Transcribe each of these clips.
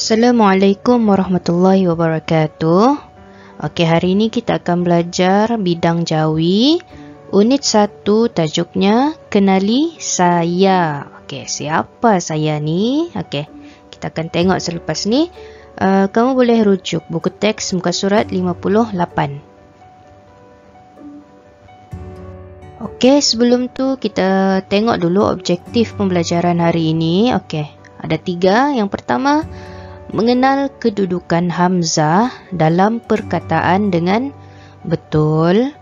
Assalamualaikum warahmatullahi wabarakatuh. Okey, hari ini kita akan belajar bidang Jawi. Unit 1 tajuknya Kenali Saya. Okey, siapa saya ni? Okey, kita akan tengok selepas ni. Kamu boleh rujuk buku teks muka surat 58. Okey, sebelum tu kita tengok dulu objektif pembelajaran hari ini. Okey, ada 3. Yang pertama, mengenal kedudukan hamzah dalam perkataan dengan betul,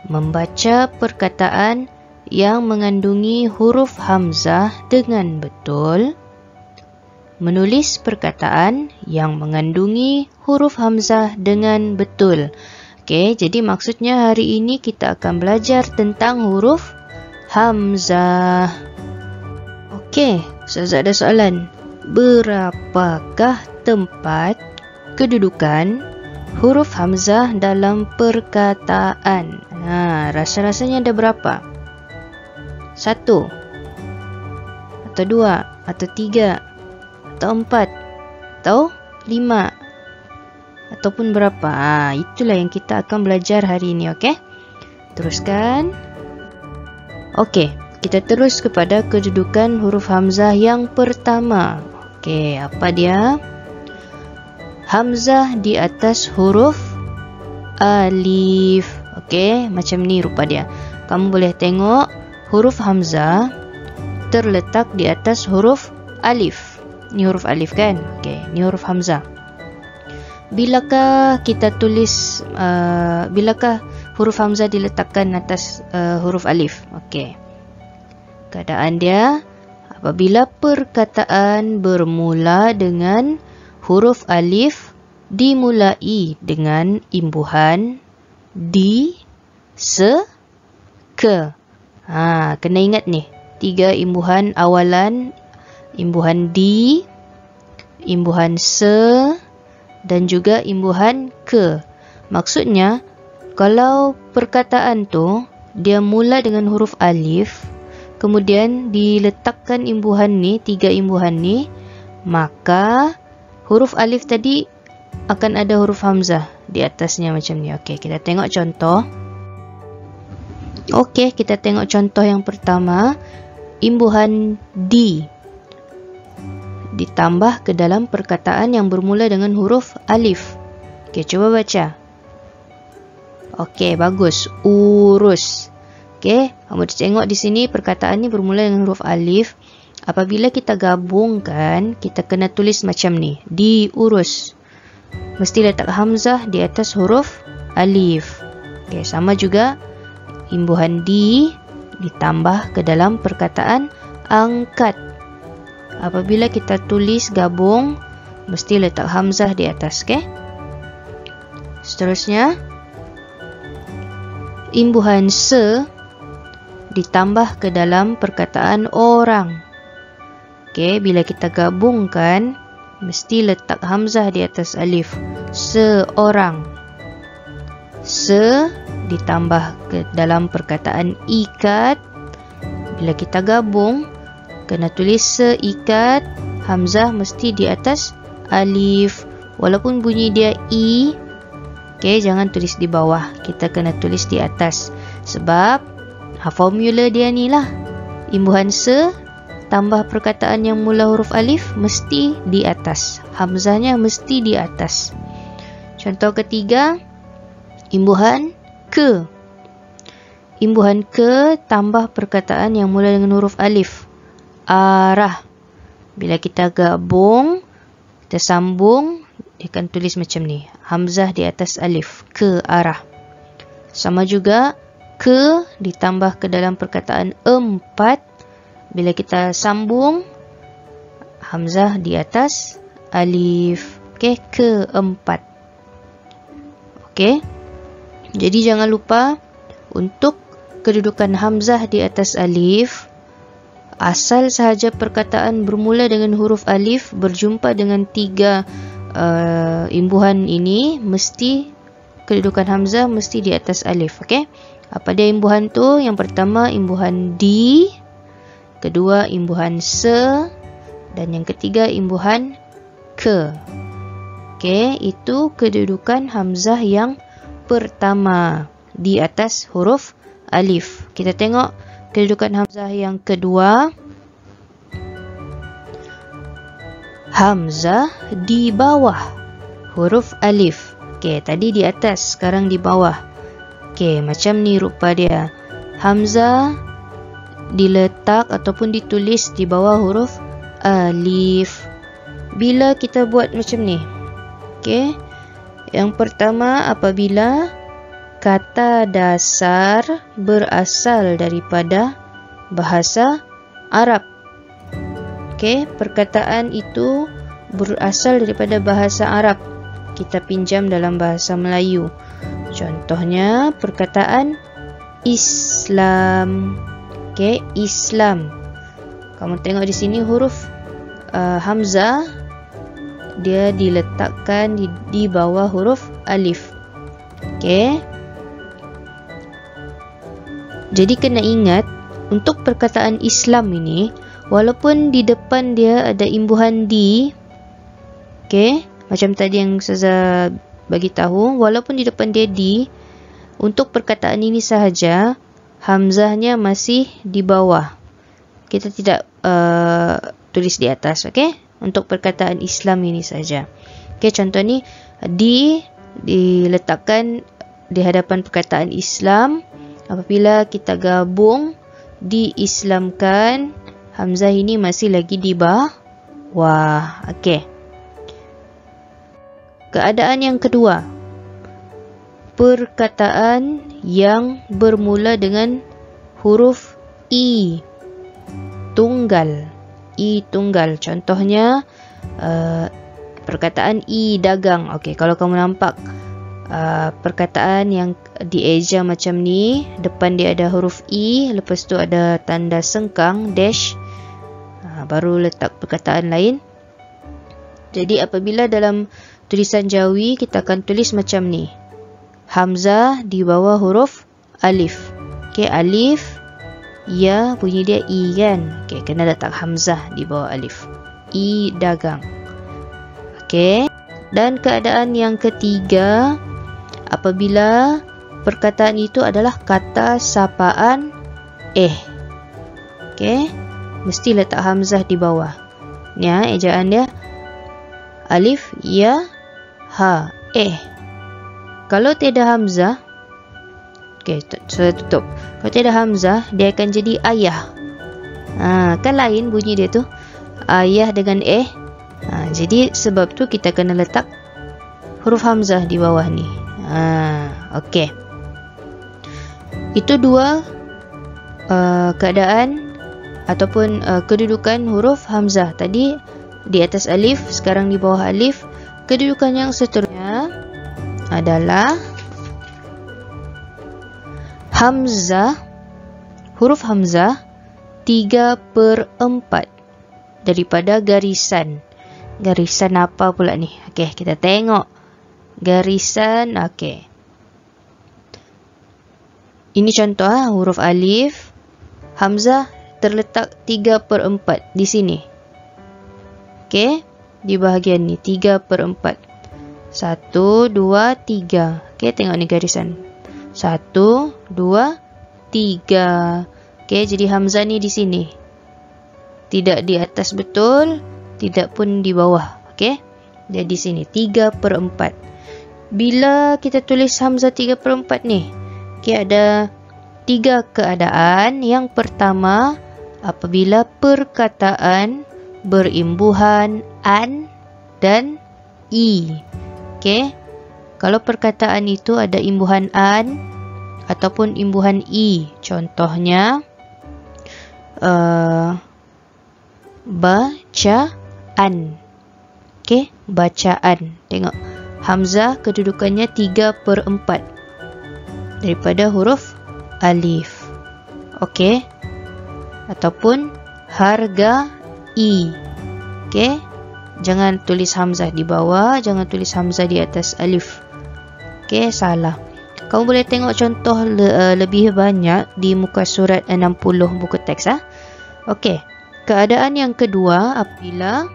membaca perkataan yang mengandungi huruf hamzah dengan betul, menulis perkataan yang mengandungi huruf hamzah dengan betul. Okey, jadi maksudnya hari ini kita akan belajar tentang huruf hamzah. Okey, Ustazah ada soalan. Berapakah tempat kedudukan huruf hamzah dalam perkataan? Rasa-rasanya ada berapa? 1 atau 2 atau 3 atau 4 atau 5 ataupun berapa? Itulah yang kita akan belajar hari ini, okey? Teruskan. Okey, kita terus kepada kedudukan huruf hamzah yang pertama. Okey, apa dia? Hamzah di atas huruf alif. Okey, macam ni rupa dia. Kamu boleh tengok huruf hamzah terletak di atas huruf alif. Ni huruf alif kan? Okey, ni huruf hamzah. Bilakah huruf hamzah diletakkan atas huruf alif? Okey. Keadaan dia apabila perkataan bermula dengan huruf alif dimulai dengan imbuhan di, se, ke. Kena ingat ni. 3 imbuhan awalan, imbuhan di, imbuhan se dan juga imbuhan ke. Maksudnya kalau perkataan tu dia mula dengan huruf alif, kemudian diletakkan imbuhan ni, 3 imbuhan ni, maka huruf alif tadi akan ada huruf hamzah di atasnya macam ni. Okey, kita tengok contoh. Okey, kita tengok contoh yang pertama. Imbuhan di ditambah ke dalam perkataan yang bermula dengan huruf alif. Okey, cuba baca. Okey, bagus. Urus. Okey, kamu tengok di sini perkataan ni bermula dengan huruf alif. Apabila kita gabungkan, kita kena tulis macam ni. Diurus. Mesti letak hamzah di atas huruf alif. Okey, sama juga imbuhan di ditambah ke dalam perkataan angkat. Apabila kita tulis gabung, mesti letak hamzah di atas. Okey. Seterusnya, imbuhan se ditambah ke dalam perkataan orang. Okey, bila kita gabungkan, mesti letak hamzah di atas alif. Seorang. Se ditambah ke dalam perkataan ikat. Bila kita gabung, kena tulis seikat, hamzah mesti di atas alif. Walaupun bunyi dia i, okey, jangan tulis di bawah. Kita kena tulis di atas. Sebab formula dia ni lah. Imbuhan se tambah perkataan yang mula huruf alif mesti di atas. Hamzahnya mesti di atas. Contoh ketiga, imbuhan ke. Imbuhan ke tambah perkataan yang mula dengan huruf alif. Arah. Bila kita gabung, kita sambung, dia akan tulis macam ni. Hamzah di atas alif. Ke arah. Sama juga ke ditambah ke dalam perkataan empat. Bila kita sambung, hamzah di atas alif. Okey, keempat. Okey. Jadi jangan lupa untuk kedudukan hamzah di atas alif. Asal sahaja perkataan bermula dengan huruf alif berjumpa dengan 3 imbuhan ini, mesti kedudukan hamzah mesti di atas alif. Okey. Apa dia imbuhan tu? Yang pertama imbuhan di, kedua imbuhan se, dan yang ketiga imbuhan ke. Okey, itu kedudukan hamzah yang pertama di atas huruf alif. Kita tengok kedudukan hamzah yang kedua. Hamzah di bawah huruf alif. Okey, tadi di atas, sekarang di bawah. Okey, macam ni rupa dia. Hamzah diletak ataupun ditulis di bawah huruf alif. Bila kita buat macam ni. Okey. Yang pertama, apabila kata dasar berasal daripada bahasa Arab. Okey, perkataan itu berasal daripada bahasa Arab. Kita pinjam dalam bahasa Melayu. Contohnya perkataan Islam. Okey, Islam. Kamu tengok di sini huruf hamzah dia diletakkan di bawah huruf alif. Okey. Jadi kena ingat untuk perkataan Islam ini, walaupun di depan dia ada imbuhan di, okey, macam tadi yang Ustazah bagi tahu, walaupun di depan dia di, untuk perkataan ini sahaja hamzahnya masih di bawah. Kita tidak tulis di atas, okey? Untuk perkataan Islam ini saja. Okey, contoh ni diletakkan di hadapan perkataan Islam. Apabila kita gabung diislamkan, hamzah ini masih lagi di bawah. Okey. Keadaan yang kedua. Perkataan yang bermula dengan huruf I tunggal. I tunggal. Contohnya perkataan I dagang. Okey, kalau kamu nampak perkataan yang dieja macam ni, depan dia ada huruf I, lepas tu ada tanda sengkang dash, baru letak perkataan lain. Jadi apabila dalam tulisan Jawi kita akan tulis macam ni. Hamzah di bawah huruf alif. Okey, alif ya, bunyi dia I kan. Okey, kena letak hamzah di bawah alif. I dagang. Okey. Dan keadaan yang ketiga, apabila perkataan itu adalah kata sapaan Okey. Mesti letak hamzah di bawah. Ni ejaan dia. Alif, ya, ha, Kalau tiada hamzah, okey, saya tutup. Kalau tiada hamzah, dia akan jadi ayah. Kan lain bunyi dia tu. Ayah dengan jadi sebab tu kita kena letak huruf hamzah di bawah ni. Okey. Itu dua keadaan ataupun kedudukan huruf hamzah. Tadi di atas alif, sekarang di bawah alif. Kedudukan yang seterusnya adalah hamzah, huruf hamzah 3/4 daripada garisan. Garisan apa pula ni? Okey, kita tengok. Garisan, okey. Ini contoh huruf alif. Hamzah terletak 3/4 di sini. Okey, di bahagian ni 3/4. 1, 2, 3. Okey, tengok ni garisan. 1, 2, 3. Okey, jadi hamzah ni di sini. Tidak di atas betul, tidak pun di bawah. Okey, dia di sini 3/4. Bila kita tulis hamzah 3/4 ni, okey, ada 3 keadaan. Yang pertama, apabila perkataan berimbuhan an dan i. Okey, kalau perkataan itu ada imbuhan an ataupun imbuhan i, contohnya bacaan. Okey, bacaan. Tengok, hamzah kedudukannya 3/4 daripada huruf alif. Okey, ataupun harga i. Okey, jangan tulis hamzah di bawah, jangan tulis hamzah di atas alif. Okey, salah. Kamu boleh tengok contoh lebih banyak di muka surat 60 buku teks. Okey, keadaan yang kedua, apabila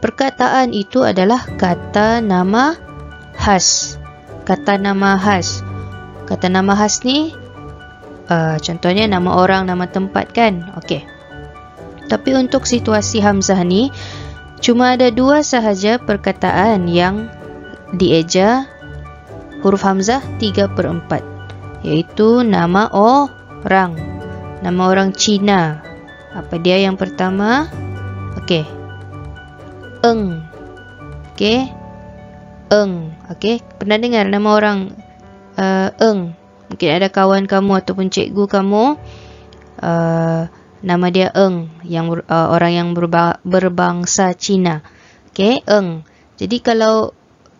perkataan itu adalah kata nama khas. Kata nama khas. Kata nama khas ni contohnya nama orang, nama tempat kan. Okey. Tapi untuk situasi hamzah ni cuma ada 2 sahaja perkataan yang dieja huruf hamzah 3/4, iaitu nama orang. Nama orang Cina. Apa dia yang pertama? Okey. Eng. Okey. Eng. Okey. Pernah dengar nama orang Eng? Mungkin ada kawan kamu ataupun cikgu kamu nama dia Eng, yang orang yang berbangsa Cina. Okey, Eng. Jadi kalau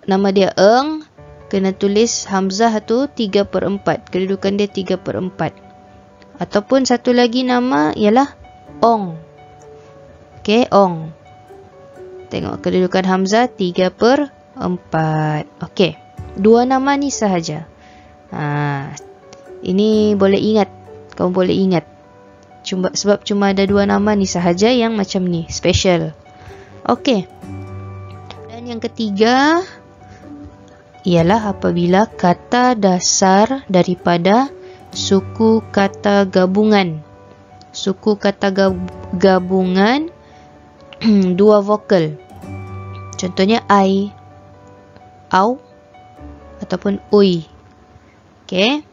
nama dia Eng, kena tulis hamzah tu 3/4. Kedudukan dia 3/4. Ataupun satu lagi nama ialah Ong. Okey, Ong. Tengok kedudukan hamzah 3/4. Okey. 2 nama ni sahaja. Ini boleh ingat. Kamu boleh ingat. Sebab cuma ada 2 nama ni sahaja yang macam ni, special. Okey. Dan yang ketiga ialah apabila kata dasar daripada suku kata gabungan. Suku kata gabungan 2 vokal. Contohnya I, au ataupun ui. Okey.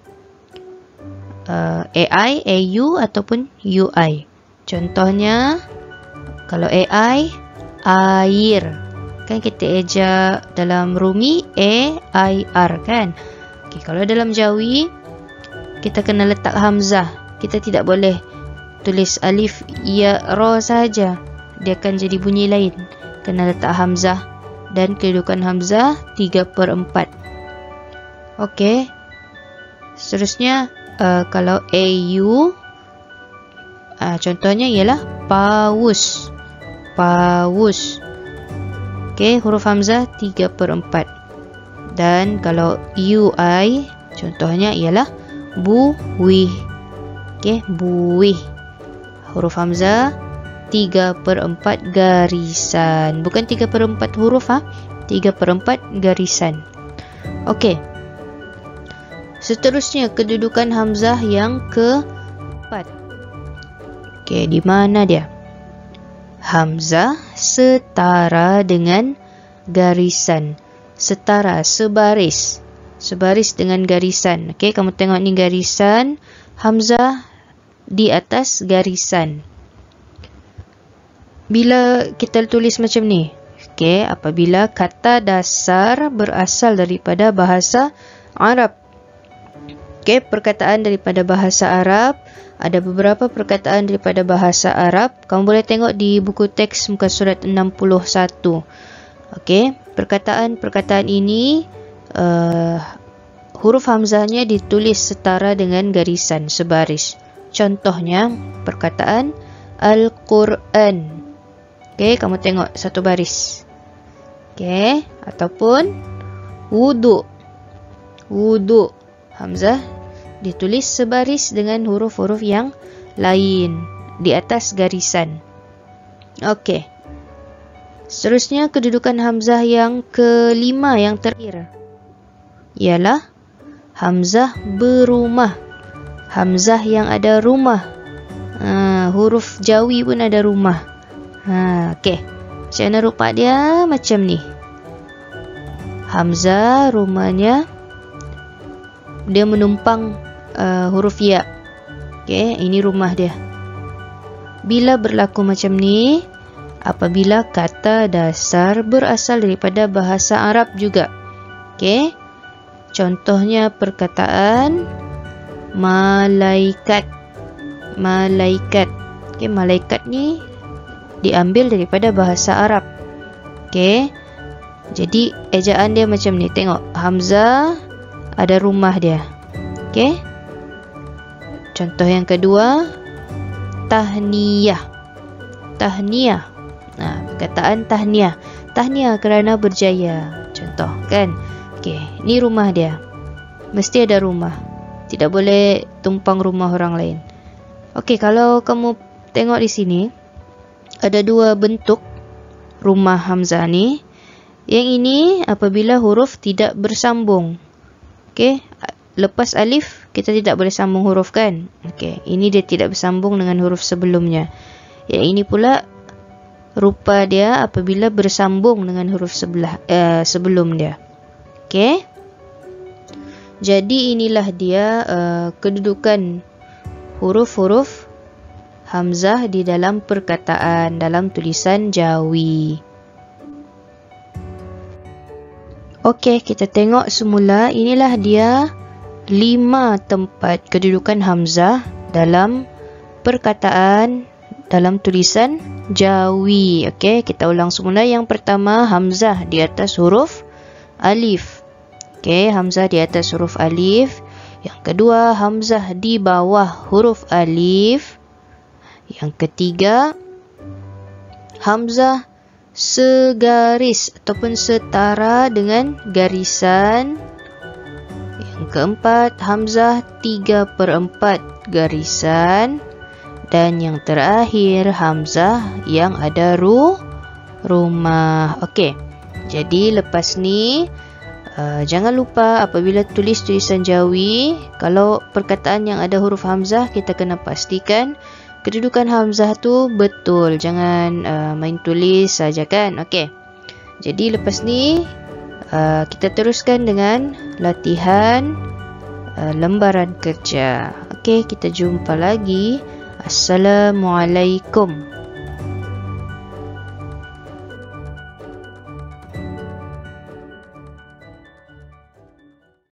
AI, AU ataupun UI. Contohnya kalau AI, air. Kan kita eja dalam Rumi A-I-R kan. Okey, kalau dalam Jawi kita kena letak hamzah. Kita tidak boleh tulis alif ya ra saja. Dia akan jadi bunyi lain. Kena letak hamzah dan kedudukan hamzah 3/4. Okey. Seterusnya kalau AU contohnya ialah paus. Paus. Okey, huruf hamzah 3/4. Dan kalau UI contohnya ialah buih. Okey, buih. Huruf hamzah 3/4 garisan. Bukan 3/4 huruf 3/4 garisan. Okey. Seterusnya kedudukan hamzah yang keempat. Okey, di mana dia? Hamzah setara dengan garisan. Setara, sebaris. Sebaris dengan garisan. Okey, kamu tengok ni garisan. Hamzah di atas garisan. Bila kita tulis macam ni. Okey, apabila kata dasar berasal daripada bahasa Arab. Okey, perkataan daripada bahasa Arab. Ada beberapa perkataan daripada bahasa Arab. Kamu boleh tengok di buku teks muka surat 61. Okey, perkataan-perkataan ini huruf hamzahnya ditulis setara dengan garisan, sebaris. Contohnya, perkataan Al-Quran. Okey, kamu tengok satu baris. Okey, ataupun wudu. Wudu. Hamzah ditulis sebaris dengan huruf-huruf yang lain di atas garisan. Okey. Seterusnya kedudukan hamzah yang kelima, yang terakhir, ialah hamzah berumah. Hamzah yang ada rumah. Huruf Jawi pun ada rumah. Okey. Macam mana rupa dia? Macam ni. Hamzah rumahnya dia menumpang huruf ya. Okey, ini rumah dia. Bila berlaku macam ni, apabila kata dasar berasal daripada bahasa Arab juga. Okey. Contohnya perkataan malaikat. Malaikat. Okey, malaikat ni diambil daripada bahasa Arab. Okey. Jadi ejaan dia macam ni. Tengok, hamzah ada rumah dia. Okey. Contoh yang kedua, tahniyah. Tahniyah. Perkataan tahniyah. Tahniyah kerana berjaya. Contoh kan. Okey, ni rumah dia. Mesti ada rumah. Tidak boleh tumpang rumah orang lain. Okey, kalau kamu tengok di sini ada 2 bentuk rumah hamzah ni. Yang ini apabila huruf tidak bersambung. Okey, lepas alif kita tidak boleh sambung huruf kan? Okey, ini dia tidak bersambung dengan huruf sebelumnya. Yang ini pula rupa dia apabila bersambung dengan huruf sebelum dia. Okey. Jadi inilah dia kedudukan huruf-huruf hamzah di dalam perkataan dalam tulisan Jawi. Okey, kita tengok semula. Inilah dia 5 tempat kedudukan hamzah dalam perkataan dalam tulisan Jawi. Okey, kita ulang semula. Yang pertama, hamzah di atas huruf alif. Okey, hamzah di atas huruf alif. Yang kedua, hamzah di bawah huruf alif. Yang ketiga, hamzah segaris ataupun setara dengan garisan. Yang keempat, hamzah 3/4 garisan. Dan yang terakhir, hamzah yang ada rumah. Okey, jadi lepas ni jangan lupa apabila tulis tulisan Jawi, kalau perkataan yang ada huruf hamzah, kita kena pastikan kedudukan hamzah tu betul. Jangan main tulis saja kan. Okey, jadi lepas ni kita teruskan dengan latihan lembaran kerja. Okey, kita jumpa lagi. Assalamualaikum.